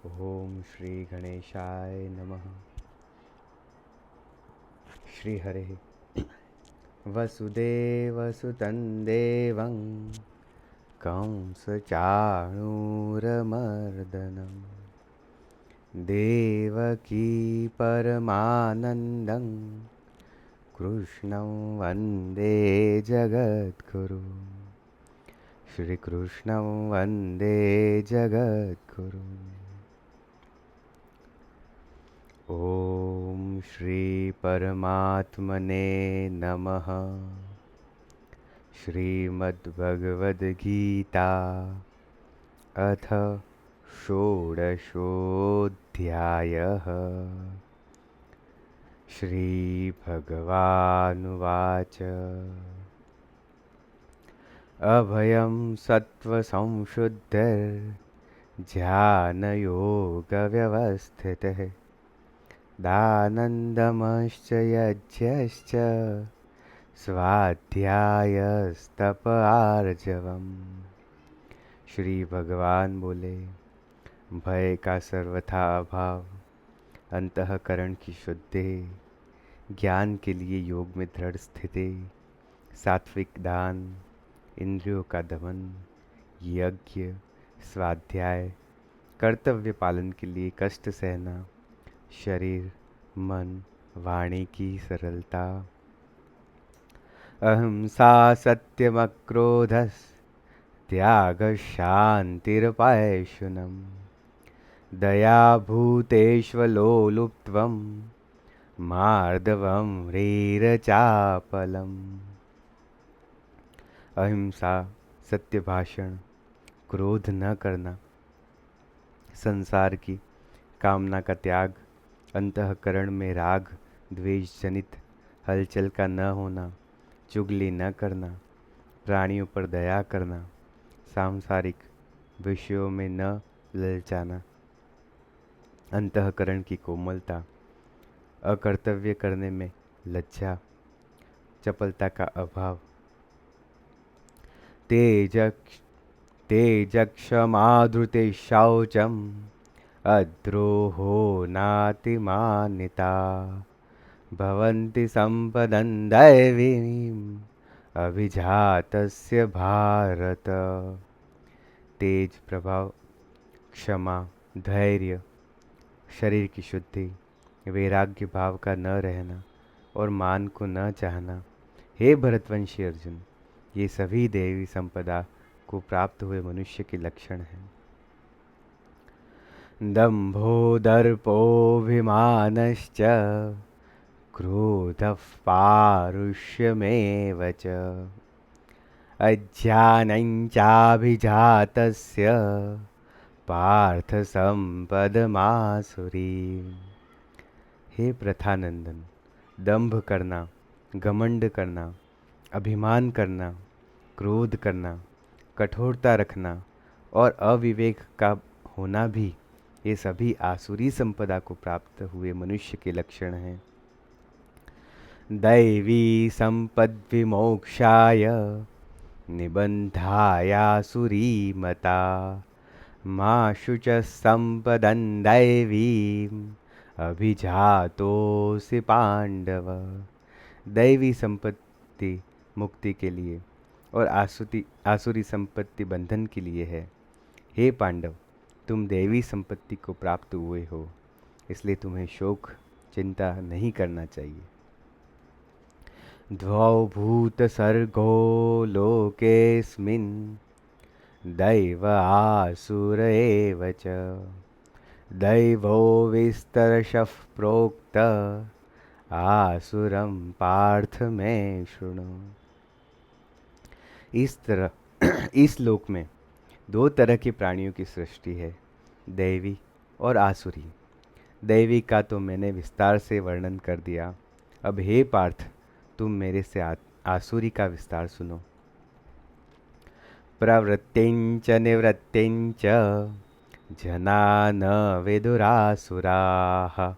ओम श्री गणेशाय नमः। श्री हरे। वसुदेवसुतं देवं कंसचाणूरमर्दनं देवकी परमानन्दं कृष्णं वन्दे जगद्गुरुं। श्रीकृष्णं वन्दे जगद्गुरुम्। ॐ श्री परमात्मने नमः। श्रीमद्भगवद्गीता अथ षोडशोऽध्यायः। श्रीभगवानुवाच अभयं सत्त्वसंशुद्धिर्ज्ञानयोगव्यवस्थितिः दानन्दमश्च यज्ञश्च स्वाध्यायस्तप आर्जवम्। श्री भगवान बोले, भय का सर्वथा अभाव, अंतःकरण की शुद्धि, ज्ञान के लिए योग में दृढ़ स्थिति, सात्विक दान, इंद्रियों का दमन, यज्ञ, स्वाध्याय, कर्तव्य पालन के लिए कष्ट सहना, शरीर, मन, वाणी की सरलता, अहिंसा, सत्यमक्रोधस्, त्याग, शान्तिरपैशुनम्, दया भूतेष्वलोलुप्त्वं, मार्दवं ह्रीरचापलम्। अहिंसा, सत्य भाषण, क्रोध न करना, संसार की कामना का त्याग, अंतःकरण में राग द्वेष जनित हलचल का न होना, चुगली न करना, प्राणियों पर दया करना, सांसारिक विषयों में न ललचाना, अंतःकरण की कोमलता, अकर्तव्य करने में लज्जा, चपलता का अभाव, तेजक्षमा धृते शौचम, अद्रोहो नातिमानिता, भवन्ति सम्पदं दैवीम् अभिजातस्य भारत। तेज, प्रभाव, क्षमा, धैर्य, शरीर की शुद्धि, वैराग्य भाव का न रहना और मान को न चाहना, हे भरतवंशी अर्जुन, ये सभी देवी संपदा को प्राप्त हुए मनुष्य के लक्षण हैं। दंभो दर्पोऽभिमानश्च, क्रोधः पारुष्यमेव च, अज्ञानं चाभिजातस्य पार्थ सम्पदमासुरीम्। हे प्रथानंदन, दंभ करना, घमंड करना, अभिमान करना, क्रोध करना, कठोरता रखना और अविवेक का होना भी, ये सभी आसुरी संपदा को प्राप्त हुए मनुष्य के लक्षण हैं। दैवी संपद्विमोक्षाय निबन्धायासुरी मता, मा शुचः संपदं दैवीम् अभिजातोऽसि पांडव। दैवी संपत्ति मुक्ति के लिए और आसुरी संपत्ति बंधन के लिए है। हे पांडव, तुम देवी संपत्ति को प्राप्त हुए हो, इसलिए तुम्हें शोक चिंता नहीं करना चाहिए। द्वौ भूतसर्गो लोकेऽस्मिन्, दैव आसुर एव च, दैवो विस्तरशः प्रोक्त, आसुरं पार्थ मे शृणु। इस लोक में दो तरह के प्राणियों की सृष्टि है, दैवी और आसुरी। दैवी का तो मैंने विस्तार से वर्णन कर दिया। अब हे पार्थ, तुम मेरे से आसुरी का विस्तार सुनो। प्रवृत्तिंच निवृत्तिंच जना न विदुरासुराः,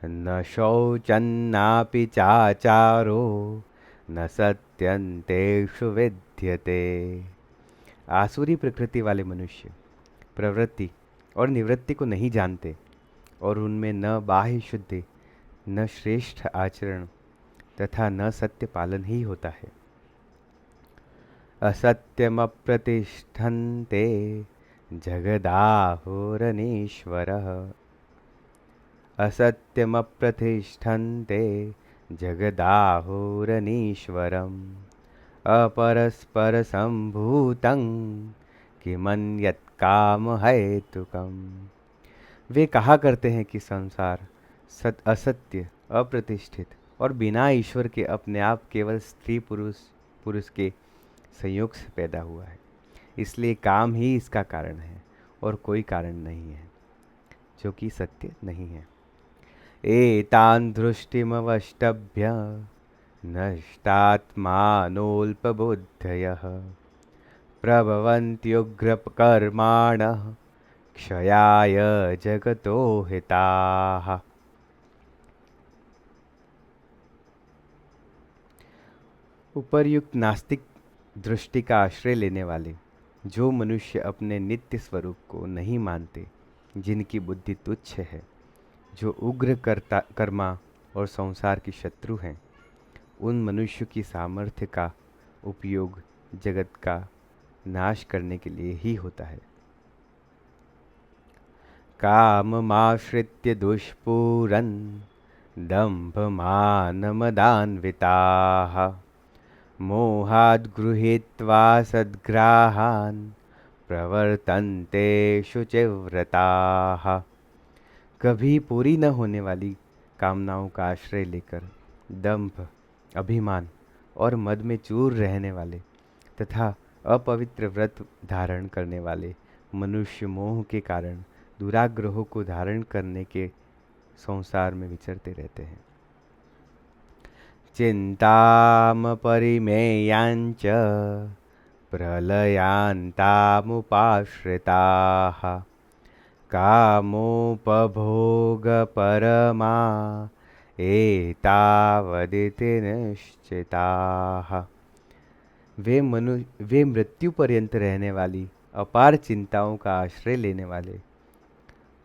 न शौचन्नापि चाचारो न सत्यन्तेषु विद्यते। आसुरी प्रकृति वाले मनुष्य प्रवृत्ति और निवृत्ति को नहीं जानते, और उनमें न बाह्य शुद्धि, न श्रेष्ठ आचरण तथा न सत्य पालन ही होता है। असत्यमप्रतिष्ठन्ते जगदाहुरनीश्वरः। असत्यमप्रतिष्ठन्ते जगदाहुरनीश्वरम्। अपरस्परसम्भूतं किमन्यत् कामहेतुकम्। वे कहा करते हैं कि संसार असत्य, अप्रतिष्ठित और बिना ईश्वर के अपने आप केवल स्त्री पुरुष पुरुष के संयोग से पैदा हुआ है, इसलिए काम ही इसका कारण है और कोई कारण नहीं है, जो कि सत्य नहीं है। एतान् दृष्टिमवष्टभ्य नष्टात्मानोऽल्पबुद्धयः प्रभवन्त्युग्रकर्माणः क्षयाय जगतो हिताः। उपर्युक्त नास्तिक दृष्टि का आश्रय लेने वाले जो मनुष्य अपने नित्य स्वरूप को नहीं मानते, जिनकी बुद्धि तुच्छ है, जो उग्र कर्मा और संसार की शत्रु हैं, उन मनुष्यों की सामर्थ्य का उपयोग जगत का नाश करने के लिए ही होता है। काममाश्रित्य दुष्पूरन् दम्भमानमदान्विताः मोहाद् गृहीत्वा सद्ग्राहान् प्रवर्तन्ते शुचिव्रताः। कभी पूरी न होने वाली कामनाओं का आश्रय लेकर दंभ, अभिमान और मद में चूर रहने वाले तथा अपवित्र व्रत धारण करने वाले मनुष्य मोह के कारण दुराग्रहों को धारण करने के संसार में विचरते रहते हैं। चिन्तामपरिमेयाञ्च प्रलयान्तामुपाश्रिताः कामोपभोगपरमा एतावदिति निश्चिताः। वे मृत्यु पर्यंत रहने वाली अपार चिंताओं का आश्रय लेने वाले,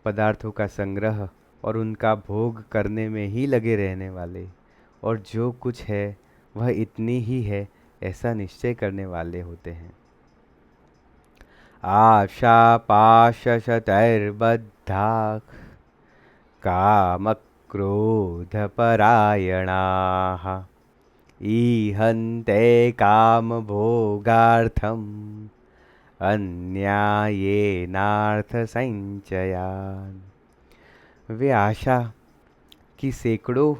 पदार्थों का संग्रह और उनका भोग करने में ही लगे रहने वाले, और जो कुछ है वह इतनी ही है ऐसा निश्चय करने वाले होते हैं। आशापाशशतैर्बद्धाः कामक्रोधपरायणाः ईहन्ते कामभोगार्थम् अन्यायेनार्थसंचयान्। वे आशा की सैकड़ों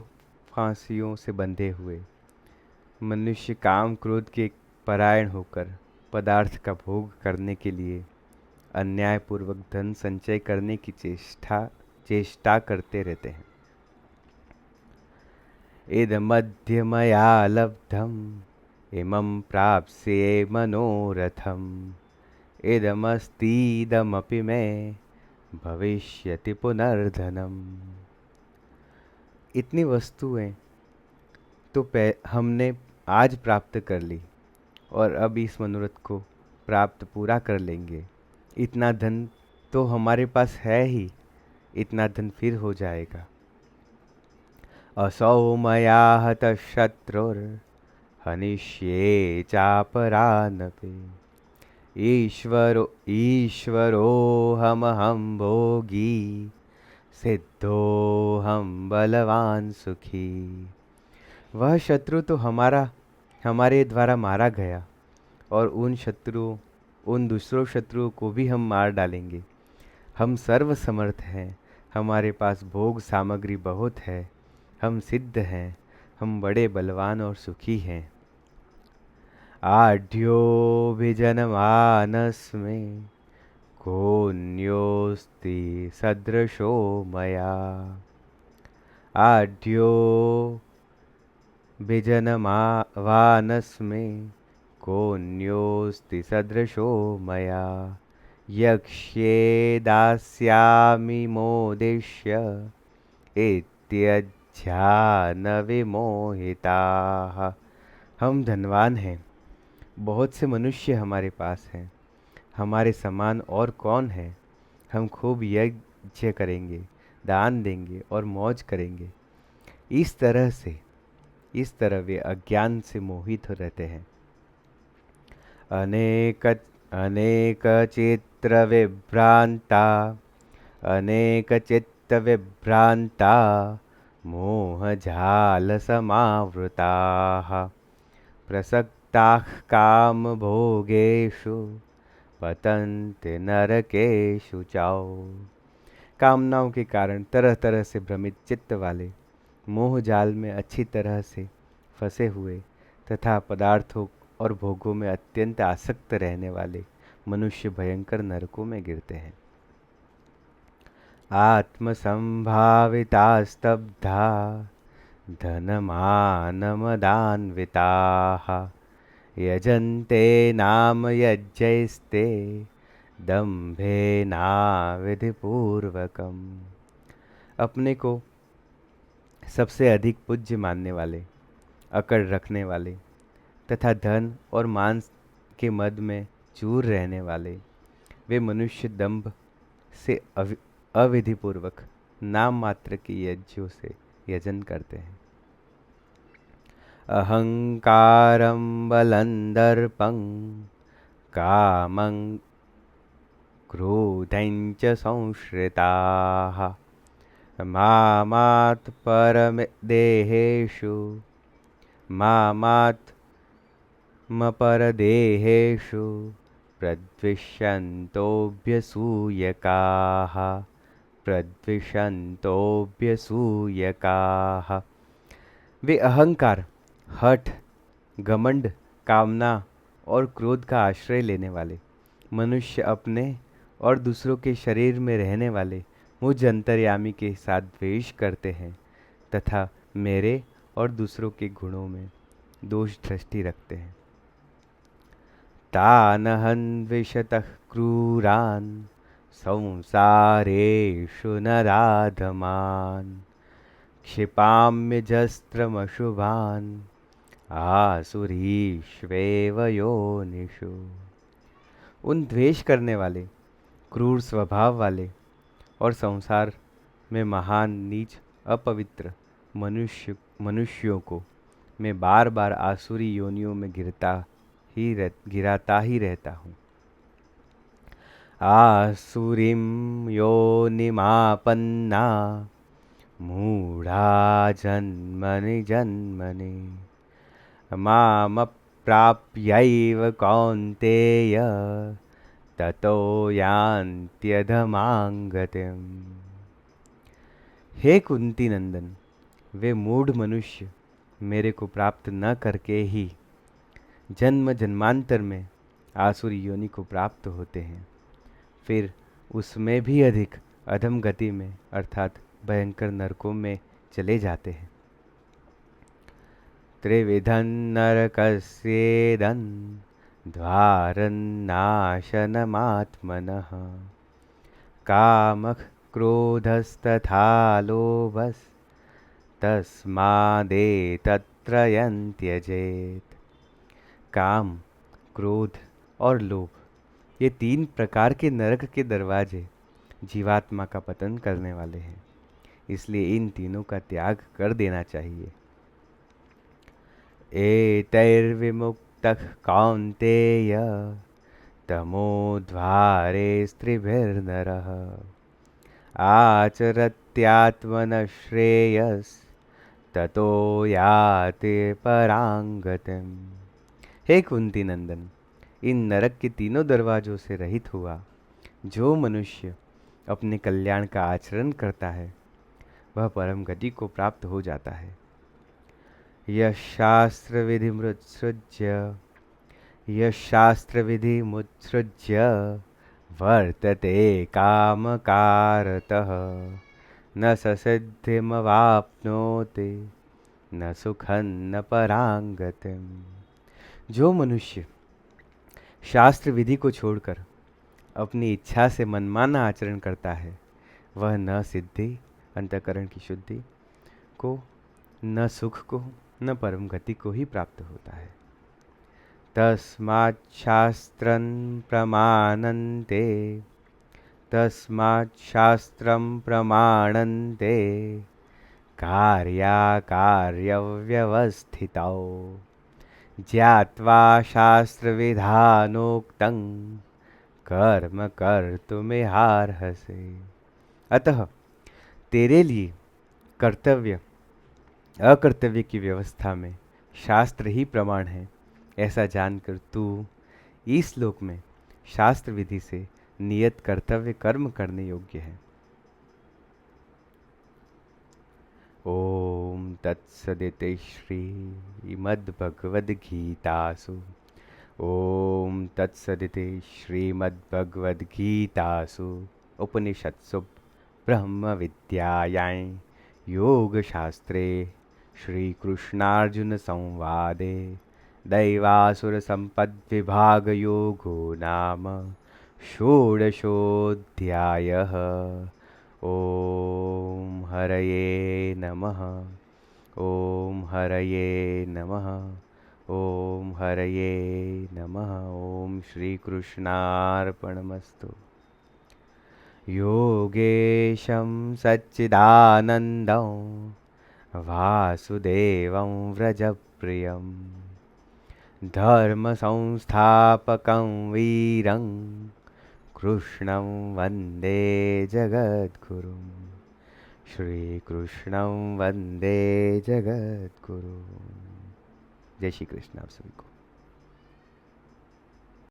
फांसियों से बंधे हुए मनुष्य काम क्रोध के परायण होकर पदार्थ का भोग करने के लिए अन्यायपूर्वक धन संचय करने की चेष्टा करते रहते हैं। इदमद्य मया लब्धम् इमं प्राप्स्ये मनोरथम् इदमस्तीदमपि मे भविष्यति पुनर्धनम्। इतनी वस्तुएं तो हमने आज प्राप्त कर ली और अब इस मनोरथ को प्राप्त पूरा कर लेंगे। इतना धन तो हमारे पास है ही, इतना धन फिर हो जाएगा। असौ मया हतः शत्रुर्हनिष्ये चापरानपि ईश्वरोऽहमहं भोगी सिद्धोऽहं बलवान सुखी। वह शत्रु तो हमारे द्वारा मारा गया, और उन दूसरों शत्रुओं को भी हम मार डालेंगे। हम सर्व समर्थ हैं, हमारे पास भोग सामग्री बहुत है, हम सिद्ध हैं, हम बड़े बलवान और सुखी हैं। आढ्योऽभिजनमानस्मे कोऽन्योऽस्ति सदृशो मया। आढ्योऽभिजनमानस्मे कोऽन्योऽस्ति सदृशो मया। यक्ष्ये दास्यामि मोदिष्य इत्यध्यानविमोहिताः। हम धनवान हैं, बहुत से मनुष्य हमारे पास हैं, हमारे समान और कौन है। हम खूब यज्ञ करेंगे, दान देंगे और मौज करेंगे। इस तरह वे अज्ञान से मोहित रहते हैं। अनेक अनेक चित्र विभ्रांता, अनेक चित्त विभ्रांता, मोह जाल समावृताः, प्रसक्ताः काम भोगेषु, पतन्ति नरकेषु चाओ। कामनाओं के कारण तरह तरह से भ्रमित चित्त वाले, मोह जाल में अच्छी तरह से फंसे हुए तथा पदार्थों और भोगों में अत्यंत आसक्त रहने वाले मनुष्य भयंकर नरकों में गिरते हैं। आत्मसंभाविता स्तब्धा, धनमानमदान्विताः, यजन्ते नाम यज्ञैस्ते, दम्भेनाविधिपूर्वकम्। अपने को सबसे अधिक पूज्य मानने वाले, अकड़ रखने वाले तथा धन और मांस के मद में चूर रहने वाले, वे मनुष्य दंभ से अविधिपूर्वक नाम मात्र के यज्ञों से यजन करते हैं। अहंकारं बलं दर्पं, कामं क्रोधं च संश्रिताः, मामात् परदेहेषु, मामात्मपरदेहेषु, प्रद्विषन्तोऽभ्यसूयकाः, प्रद्विषन्तोऽभ्यसूयकाः। वे अहंकार, हठ, घमंड, कामना और क्रोध का आश्रय लेने वाले मनुष्य अपने और दूसरों के शरीर में रहने वाले मुझ अंतर्यामी के साथ द्वेष करते हैं तथा मेरे और दूसरों के गुणों में दोष दृष्टि रखते हैं। तानहं विशतः क्रूरान्, संसारेषु नराधमान्, क्षिपाम्यजस्रमशुभान्, आसुरीष्वेव योनिषु। उन द्वेष करने वाले, क्रूर स्वभाव वाले और संसार में महान, नीच, अपवित्र मनुष्यों को मैं बार बार आसुरी योनियों में गिराता ही रहता हूँ। आसुरीं योनिमापन्ना, मूढ़ा जन्मनि जन्मनि, मामप्राप्यैव कौन्तेय, ततो यान्त्यधमां गतिम्। हे कुंती नंदन, वे मूढ़ मनुष्य मेरे को प्राप्त न करके ही जन्म जन्मांतर में आसुरी योनि को प्राप्त होते हैं, फिर उसमें भी अधिक अधम गति में अर्थात भयंकर नरकों में चले जाते हैं। त्रिविधं नरकस्येदं, द्वारन्नाशनमात्मनः, कामः क्रोधस्तथा लोभस्, तस्मादेतत्त्रयं त्यजेत्। काम, क्रोध और लोभ, ये तीन प्रकार के नरक के दरवाजे जीवात्मा का पतन करने वाले हैं, इसलिए इन तीनों का त्याग कर देना चाहिए। एतैर्विमुक्तः कौन्तेय, तमोद्वारे स्त्रिभिर्नरः, आचरत्यात्मनः श्रेयस्ततो याति परां गतिम्। हे कुंती नंदन, इन नरक के तीनों दरवाजों से रहित हुआ जो मनुष्य अपने कल्याण का आचरण करता है वह परम गति को प्राप्त हो जाता है। यः शास्त्रविधिमुत्सृज्य वर्तते कामकारतः, न स सिद्धिमवाप्नोति, न सुखं न परां गतिम्। जो मनुष्य शास्त्र विधि को छोड़कर अपनी इच्छा से मनमाना आचरण करता है वह न सिद्धि, अंतःकरण की शुद्धि को, न सुख को, न परम गति को ही प्राप्त होता है। तस्मात् शास्त्रं प्रमाणन्ते, तस्मात् शास्त्रं प्रमाणन्ते कार्याकार्यव्यवस्थितौ ज्ञात्वा शास्त्रविधानोक्तं कर्म कर्तुमिहार्हसि। अतः तेरे लिए कर्तव्य अकर्तव्य की व्यवस्था में शास्त्र ही प्रमाण है, ऐसा जानकर तू इस श्लोक में शास्त्र विधि से नियत कर्तव्य कर्म करने योग्य है। ओम तत्सदिति श्रीमद्भगवद्गीतासु ओम तत्सदिति श्रीमद्भगवद्गीतासु उपनिषत्सु ब्रह्म विद्यायां योगशास्त्रे श्रीकृष्णार्जुन संवादे दैवासुर संपद्विभागयोगो नाम षोडशोऽध्यायः। ओम हरये नमः। ओम हरये नमः। ओम हरये नमः। ओम श्री कृष्णार्पणमस्तु। योगेशं सच्चिदानन्दं वासुदेवं व्रजप्रियं धर्मसंस्थापकं वीरं कृष्णं वन्दे जगद्गुरुं। श्रीकृष्णं वन्दे जगद्गुरुं। जय श्री कृष्ण आप सभी को।